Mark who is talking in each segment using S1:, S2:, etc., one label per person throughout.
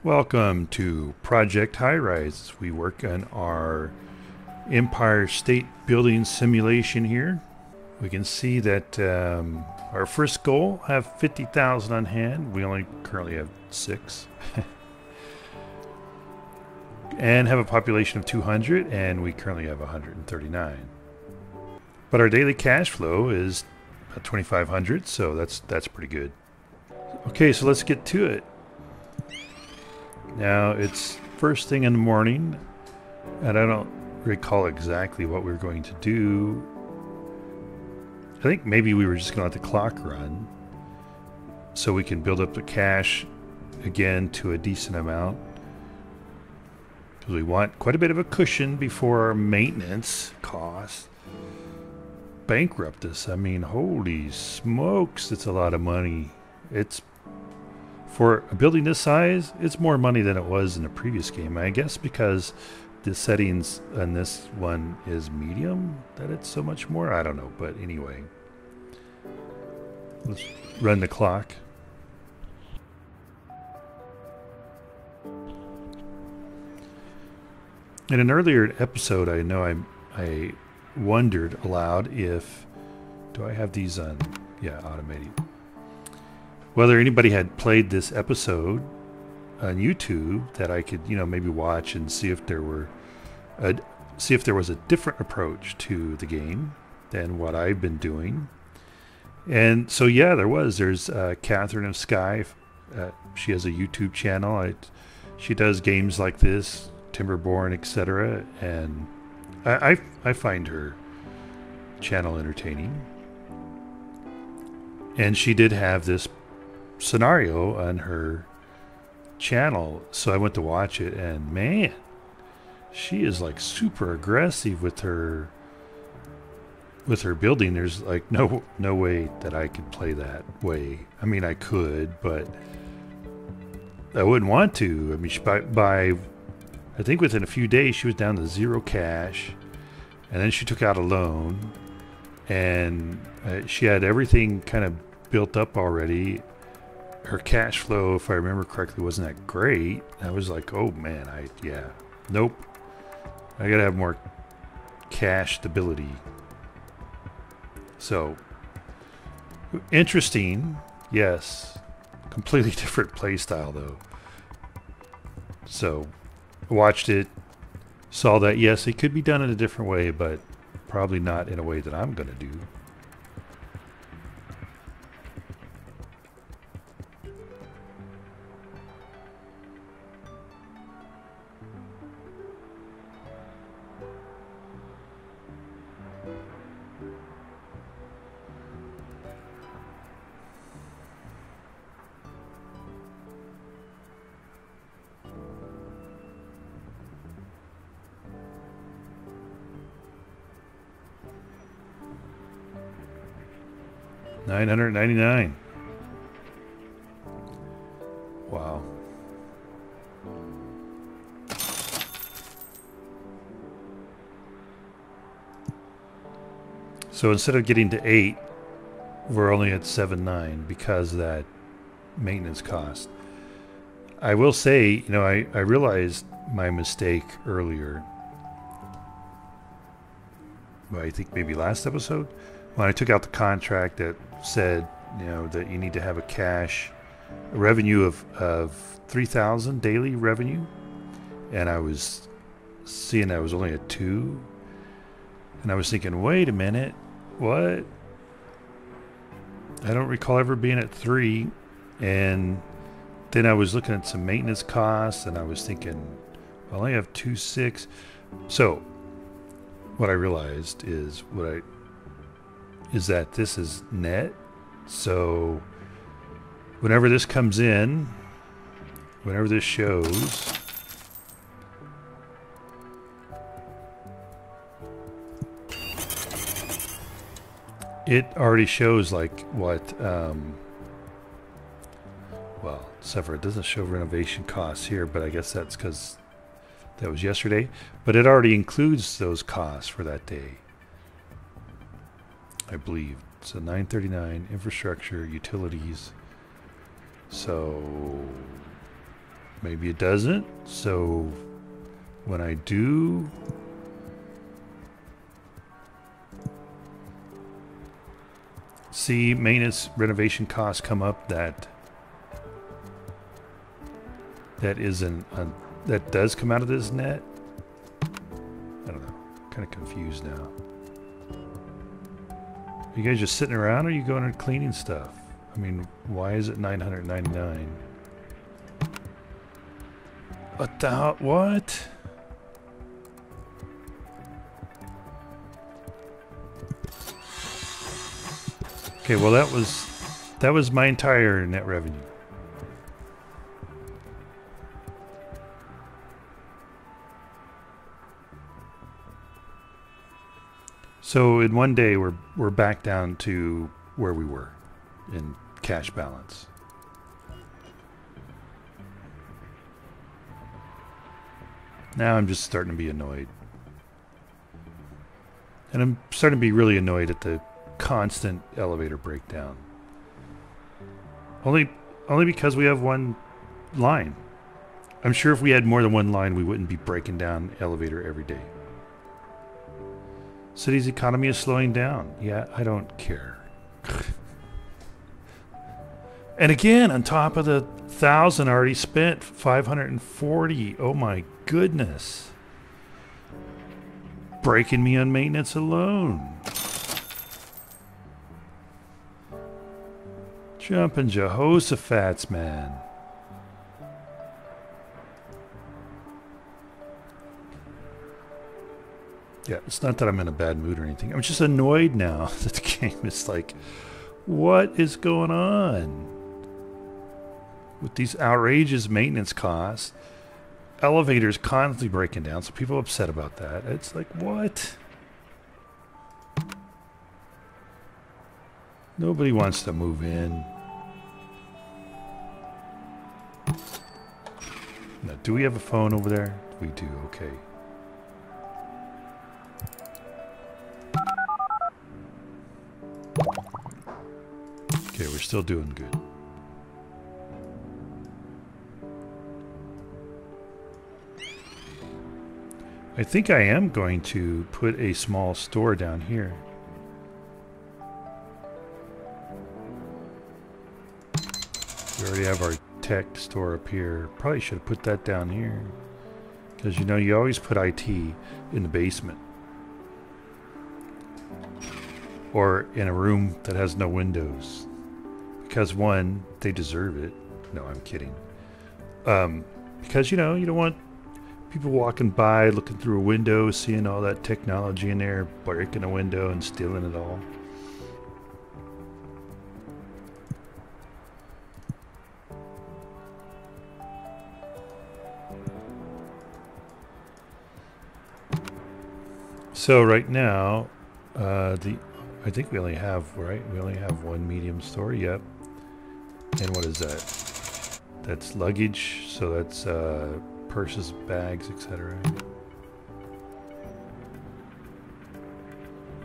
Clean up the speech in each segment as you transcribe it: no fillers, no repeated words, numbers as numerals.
S1: Welcome to Project Highrise. We work on our Empire State Building simulation here. We can see that our first goal have 50,000 on hand. We only currently have 6. And have a population of 200, and we currently have 139. But our daily cash flow is 2,500, so that's pretty good. Okay, so let's get to it. Now it's first thing in the morning, and I don't recall exactly what we were going to do. I think maybe we were just going to let the clock run so we can build up the cash again to a decent amount. Because we want quite a bit of a cushion before our maintenance costs bankrupt us. I mean, holy smokes, it's a lot of money. It's for a building this size, it's more money than it was in the previous game. I guess because the settings on this one is medium, that it's so much more. I don't know, but anyway. Let's run the clock. In an earlier episode, I know I wondered aloud if... Do I have these on? Yeah, automated. Whether anybody had played this episode on YouTube that I could, maybe watch and see if there was a different approach to the game than what I've been doing. And so yeah, there's Catherine of Sky. She has a YouTube channel. She does games like this, Timberborn, etc. And I find her channel entertaining. And she did have this scenario on her channel, so I went to watch it, and man, she is like super aggressive with her building. There's like no way that I could play that way. I mean, I could, but I wouldn't want to. I mean, by I think within a few days she was down to 0 cash, and then she took out a loan, and she had everything kind of built up already. Her cash flow, if I remember correctly, wasn't that great. I was like, oh man, nope. I gotta have more cash stability. So, interesting, yes. Completely different play style though. So, I watched it, saw that yes, it could be done in a different way, but probably not in a way that I'm gonna do. $999. Wow. So instead of getting to 8, we're only at 7.9 because of that maintenance cost. I will say, I realized my mistake earlier. Well, I think maybe last episode, when I took out the contract that said, that you need to have a revenue of 3,000 daily revenue, and I was seeing that I was only at 2, and I was thinking, wait a minute, what? I don't recall ever being at 3, and then I was looking at some maintenance costs, and I was thinking, I only have 2.6. So what I realized is that this is net. So whenever this comes in, whenever this shows, it already shows like what, well, except for it doesn't show renovation costs here, but I guess that's because that was yesterday. But it already includes those costs for that day, I believe. So 939, infrastructure, utilities. So maybe it doesn't. So when I do, see maintenance renovation costs come up, that that does come out of this net. I don't know. Kind of confused now. Are you guys just sitting around, or are you going and cleaning stuff? I mean, why is it $999? What the hell? What? Okay, well that was my entire net revenue. So in one day we're back down to where we were in cash balance. Now I'm just starting to be annoyed. And I'm starting to be really annoyed at the constant elevator breakdown. Only because we have one line. I'm sure if we had more than one line, we wouldn't be breaking down elevator every day. City's economy is slowing down. Yeah, I don't care. And again, on top of the 1,000 already spent, 540. Oh my goodness. Breaking me on maintenance alone. Jumping Jehoshaphat's, man. Yeah, it's not that I'm in a bad mood or anything. I'm just annoyed now that the game is like, what is going on? With these outrageous maintenance costs, elevators constantly breaking down, so people are upset about that. It's like, what? Nobody wants to move in. Now, do we have a phone over there? We do, okay. Okay, we're still doing good. I think I am going to put a small store down here. We already have our tech store up here. Probably should have put that down here. Because you know, you always put IT in the basement. Or in a room that has no windows. Because one, they deserve it. No, I'm kidding. Because, you know, you don't want people walking by, looking through a window, seeing all that technology in there, breaking a window and stealing it all. So right now, I think we only have, right? We only have one medium store, yep. And what is that? That's luggage, so that's purses, bags, etc.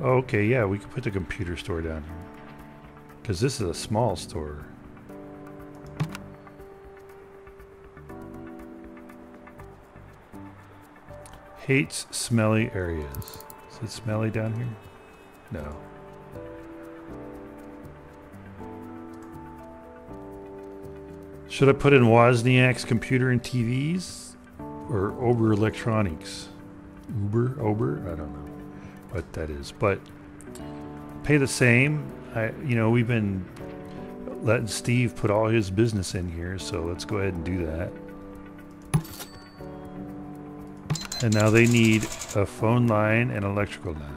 S1: Okay, yeah, we could put the computer store down here. Because this is a small store. Hates smelly areas. Is it smelly down here? No. Should I put in Wozniak's computer and TVs? Or Ober Electronics? Ober? I don't know what that is. But pay the same. You know, we've been letting Steve put all his business in here, so let's go ahead and do that. And now they need a phone line and electrical line.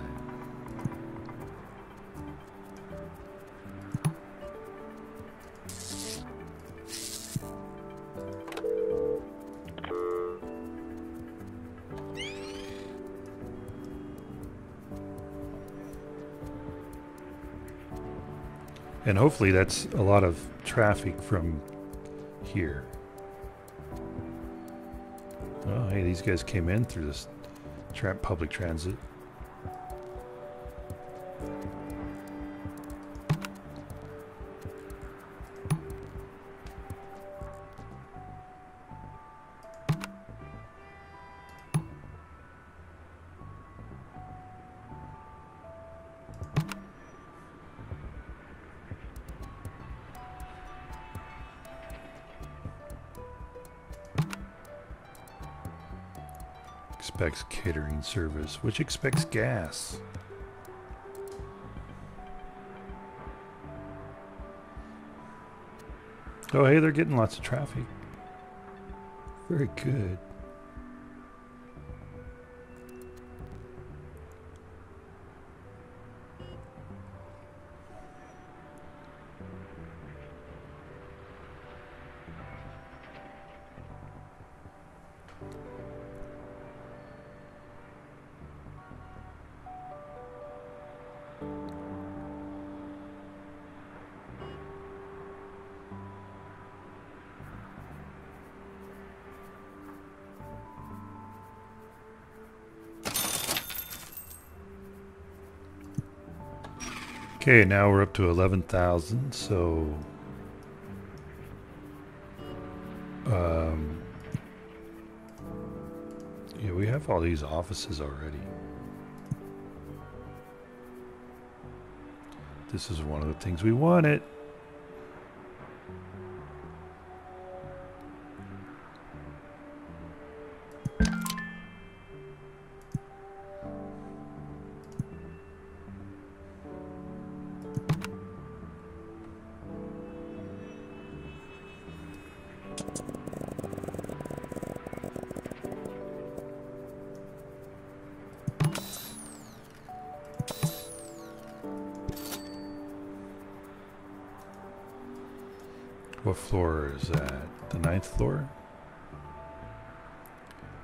S1: And hopefully that's a lot of traffic from here. Oh, hey, these guys came in through this public transit. expects catering service, which expects gas. Oh, hey, they're getting lots of traffic. Very good. Okay, now we're up to 11,000, so yeah, we have all these offices already. This is one of the things we wanted. What floor is that? The 9th floor?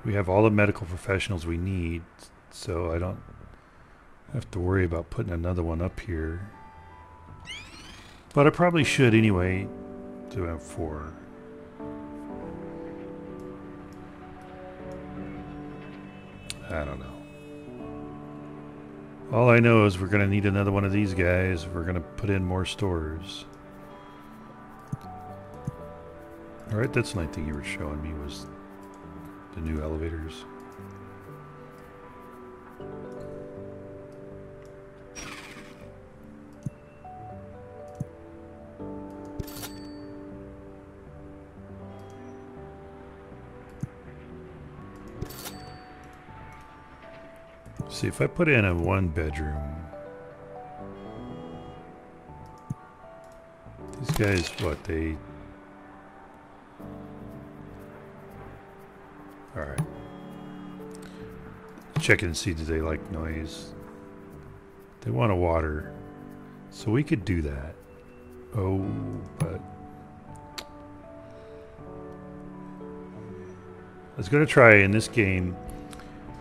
S1: We have all the medical professionals we need, so I don't have to worry about putting another one up here. But I probably should anyway to have 4. I don't know. All I know is we're going to need another one of these guys. We're going to put in more stores. Alright, that's the only thing you were showing me was the new elevators. See, if I put in a 1-bedroom, these guys, what, they... Alright. Check and see, do they like noise? They want a water. So we could do that. Oh, but... I was going to try in this game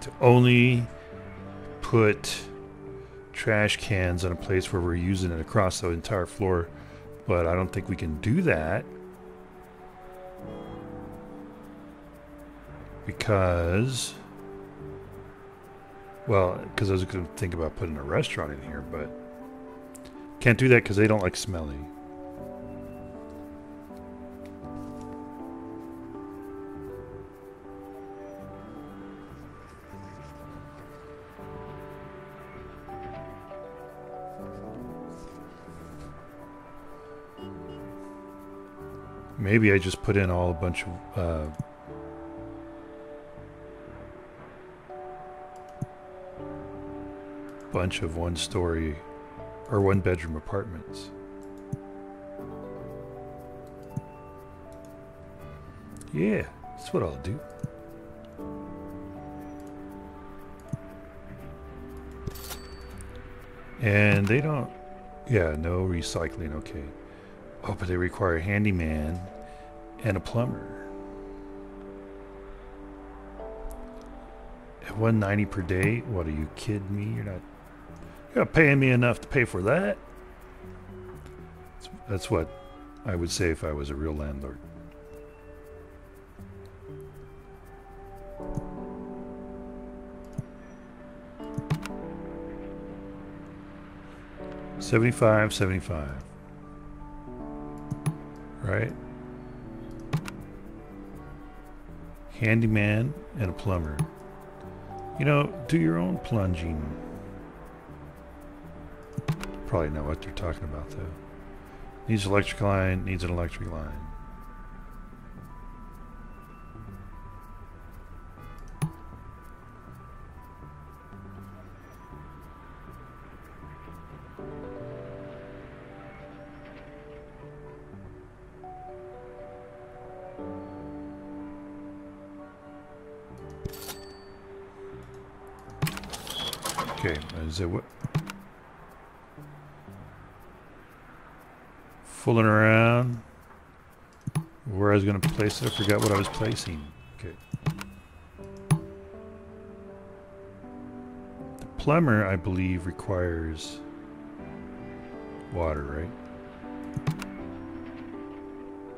S1: to only put trash cans in a place where we're using it across the entire floor, but I don't think we can do that because, well, because I was going to think about putting a restaurant in here, but can't do that because they don't like smelly. Maybe I just put in all a bunch of one-story or one-bedroom apartments. Yeah, that's what I'll do. And they don't, yeah, no recycling, okay. Oh, but they require a handyman and a plumber. At $190 per day? What, are you kidding me? You're not paying me enough to pay for that? That's what I would say if I was a real landlord. $75. Right? Handyman and a plumber. You know, do your own plunging. Probably know what they're talking about though. Needs electric line, needs an electric line. Okay, is it what? Fooling around. Where I was going to place it, I forgot what I was placing. Okay. The plumber, I believe, requires water, right?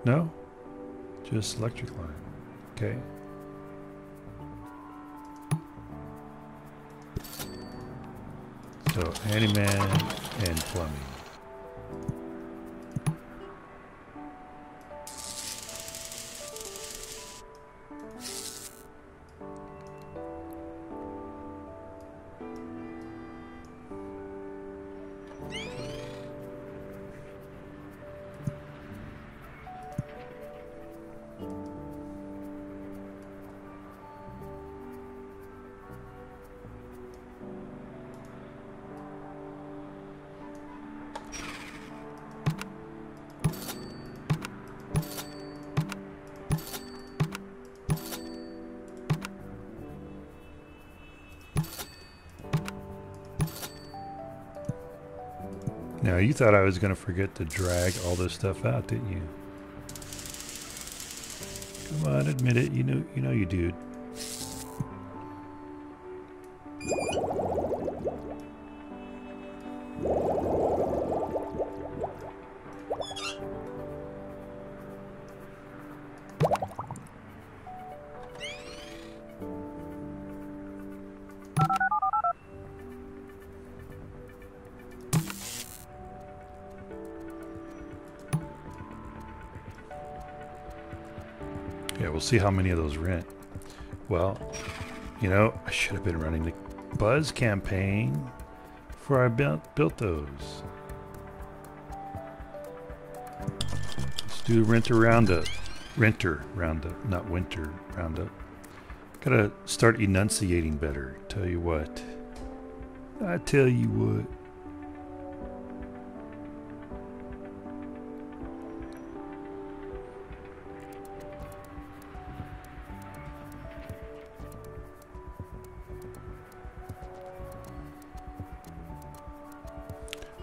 S1: No? Just electric line. Okay. So, handyman and plumbing. Now, you thought I was going to forget to drag all this stuff out, didn't you? Come on, admit it. You know you do. Yeah, we'll see how many of those rent. Well, you know, I should have been running the Buzz campaign before I built those. Let's do renter roundup. Renter roundup, not winter roundup. Gotta start enunciating better. Tell you what. I tell you what.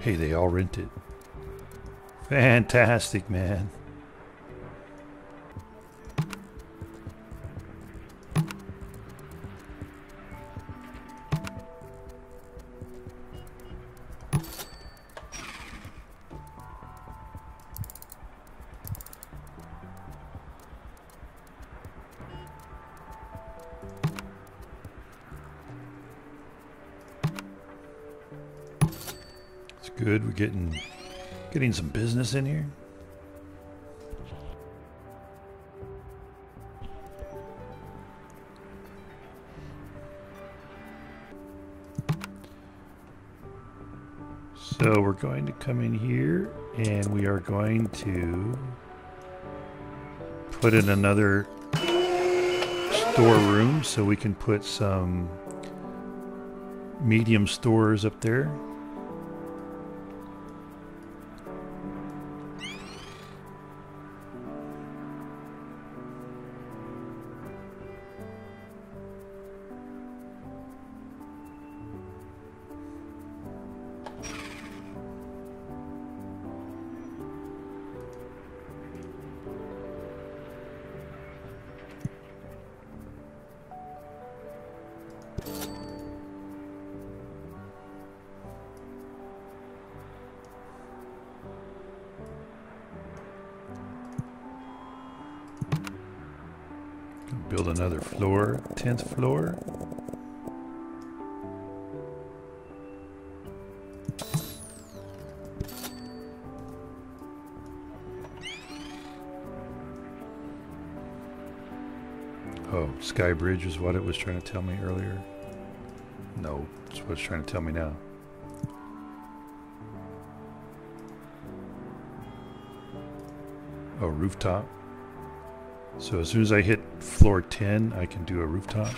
S1: Hey, they all rented. Fantastic, man. Good, we're getting some business in here. So we're going to come in here and we are going to put in another storeroom so we can put some medium stores up there. Build another floor, 10th floor. Oh, Sky Bridge is what it was trying to tell me earlier. No, it's what it's trying to tell me now. Oh, rooftop. So as soon as I hit floor 10, I can do a rooftop.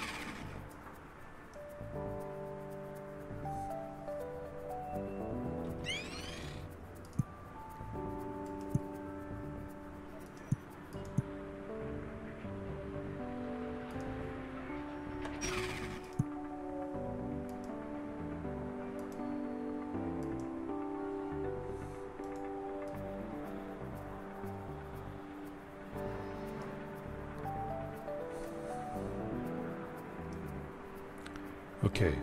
S1: Okay.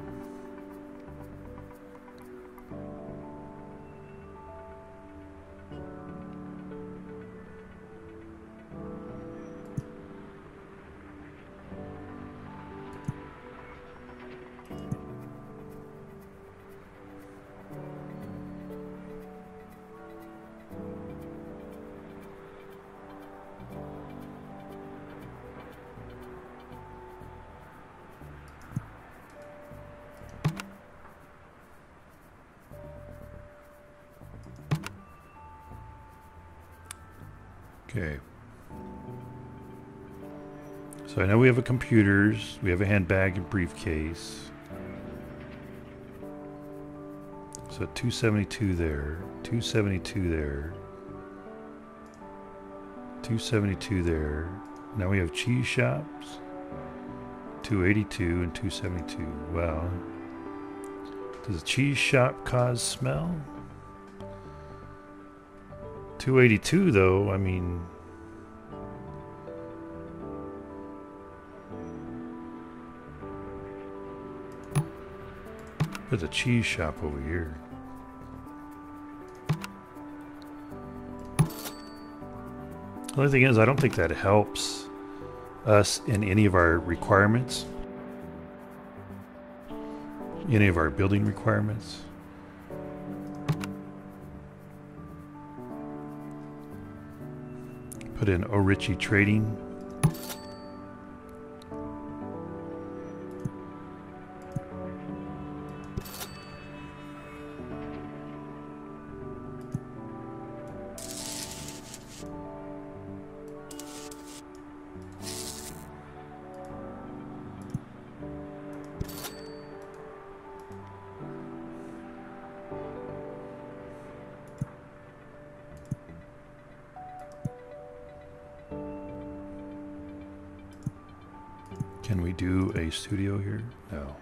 S1: Okay. So I know we have a computers, we have a handbag and briefcase. So 272 there, 272 there, 272 there. Now we have cheese shops, 282 and 272. Wow. Does a cheese shop cause smell? 282 though, I mean... There's a cheese shop over here. The only thing is, I don't think that helps us in any of our requirements. Any of our building requirements. Put in Orichi Trading. Can we do a studio here? No.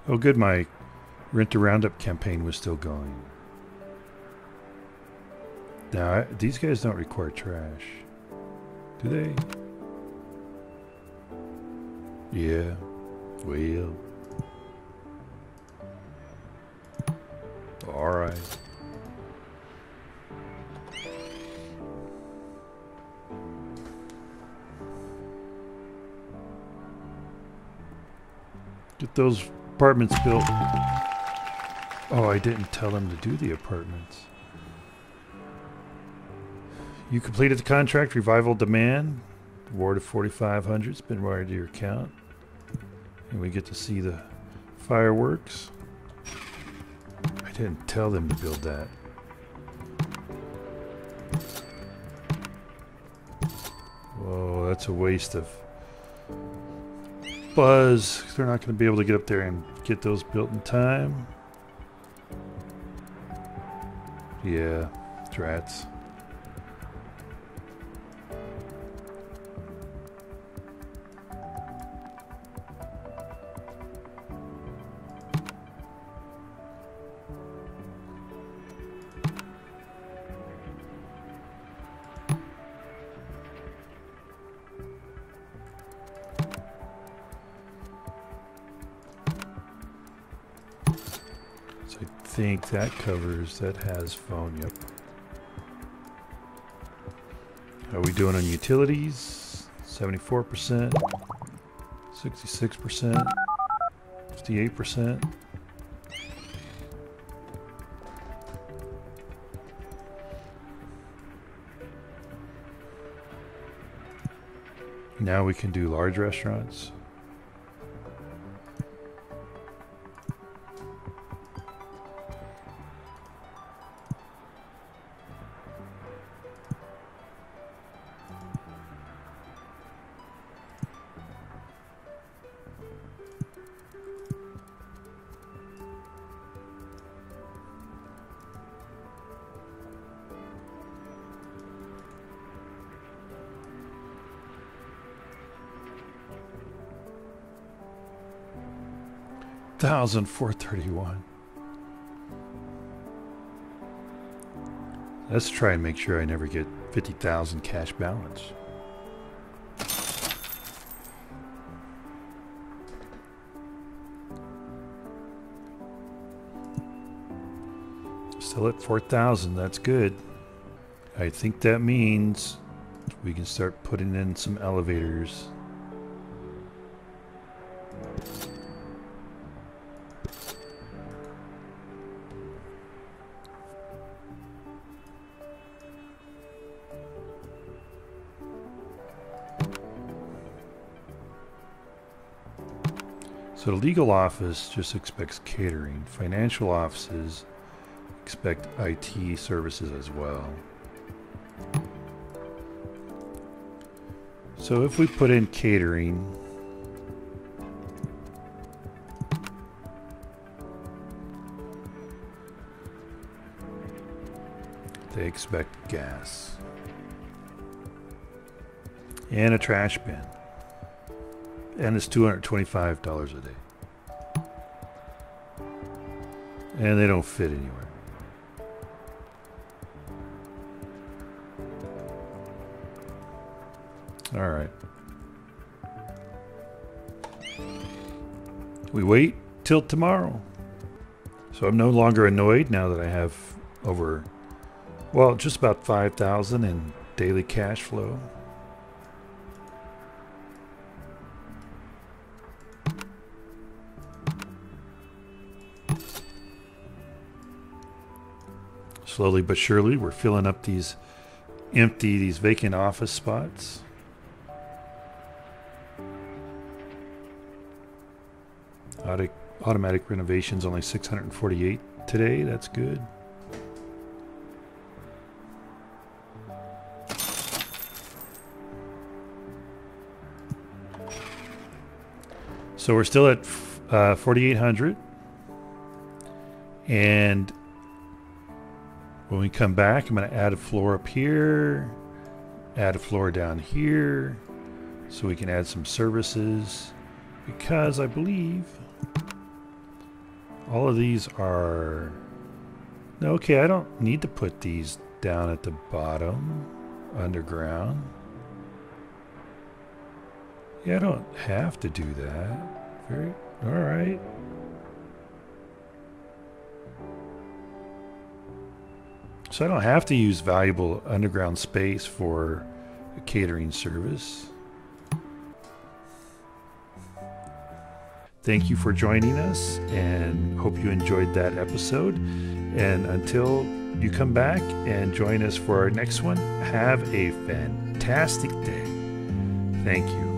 S1: Oh good, my Rent a Roundup campaign was still going. Now, these guys don't require trash. Do they? Yeah. Well. Alright. Get those apartments built. Oh, I didn't tell them to do the apartments. You completed the contract. Revival demand. Award of 4,500. It's been wired to your account. And we get to see the fireworks. I didn't tell them to build that. Whoa, that's a waste of buzz. They're not going to be able to get up there and get those built in time. Yeah, drats. I think that covers, that has phone, yep. How are we doing on utilities? 74%, 66%, 58%. Now we can do large restaurants. 4,431. Let's try and make sure I never get 50,000 cash balance. Still at 4,000, that's good. I think that means we can start putting in some elevators. So the legal office just expects catering. Financial offices expect IT services as well. So if we put in catering, they expect gas and a trash bin. And it's $225 a day. And they don't fit anywhere. All right. We wait till tomorrow. So I'm no longer annoyed now that I have over, well, just about 5,000 in daily cash flow. Slowly but surely, we're filling up these vacant office spots. Automatic renovations only 648 today. That's good. So we're still at 4,800, and when we come back, I'm going to add a floor up here, add a floor down here, so we can add some services, because I believe all of these are... Okay, I don't need to put these down at the bottom, underground. Yeah, I don't have to do that. All right. So I don't have to use valuable underground space for a catering service. Thank you for joining us, and hope you enjoyed that episode. And until you come back and join us for our next one, have a fantastic day. Thank you.